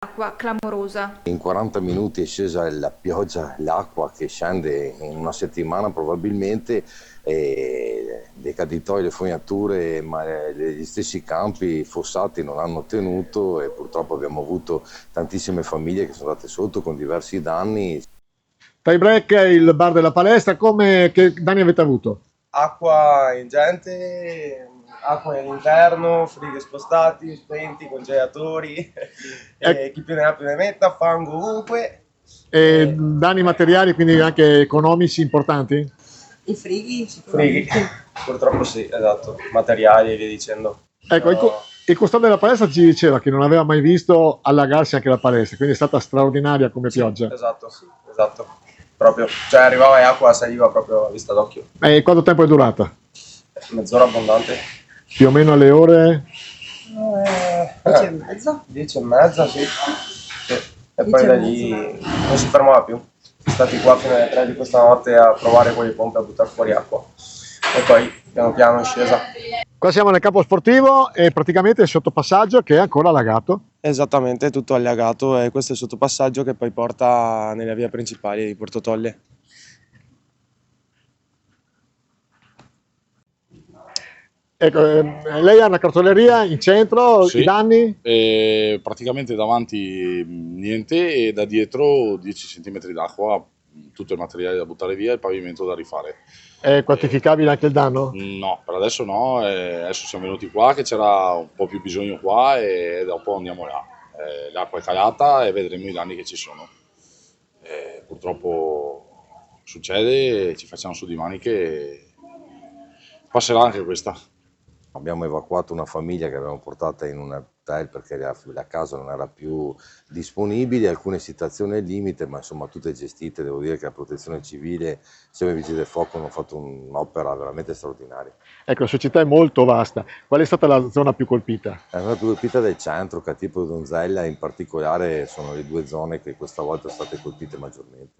Acqua clamorosa. In 40 minuti è scesa la pioggia, l'acqua che scende in una settimana probabilmente, decaditoi, le fognature, ma gli stessi campi fossati non hanno tenuto e purtroppo abbiamo avuto tantissime famiglie che sono andate sotto con diversi danni. Tie break, il bar della palestra, che danni avete avuto? Acqua ingente, acqua all'interno, frighi spostati, spenti, congelatori, e chi più ne ha più ne metta, fango ovunque. E danni materiali, quindi anche economici importanti? I frighi Frighi, sicuramente. purtroppo sì, esatto, materiali e via dicendo. Ecco, il custode della palestra ci diceva che non aveva mai visto allagarsi anche la palestra, quindi è stata straordinaria come pioggia. Esatto, sì, esatto. Proprio, cioè arrivava e acqua saliva proprio a vista d'occhio. E quanto tempo è durata? Mezz'ora abbondante. Più o meno alle ore? 10:30. 10:30, sì. Sì. E poi da lì non si fermava più. Siamo stati qua fino alle 3 di questa notte a provare con le pompe a buttare fuori acqua. E poi piano piano è scesa. Qua siamo nel campo sportivo e praticamente il sottopassaggio che è ancora allagato. Esattamente, è tutto allagato e questo è il sottopassaggio che poi porta nella via principale di Porto Tolle. Ecco, lei ha una cartoleria in centro, Sì. i danni? Praticamente davanti niente e da dietro 10 cm d'acqua, tutto il materiale da buttare via e il pavimento da rifare. È quantificabile anche il danno? No, per adesso no, adesso siamo venuti qua che c'era un po' più bisogno qua e dopo andiamo là. L'acqua è calata e vedremo i danni che ci sono. Purtroppo succede, ci facciamo su di maniche e passerà anche questa. Abbiamo evacuato una famiglia che avevamo portata in un hotel perché la casa non era più disponibile, alcune situazioni al limite, ma insomma tutte gestite. Devo dire che la protezione civile, insieme ai vigili del fuoco, hanno fatto un'opera veramente straordinaria. Ecco, la sua città è molto vasta. Qual è stata la zona più colpita? È una più colpita del centro, Catipo e Donzella, in particolare sono le due zone che questa volta sono state colpite maggiormente.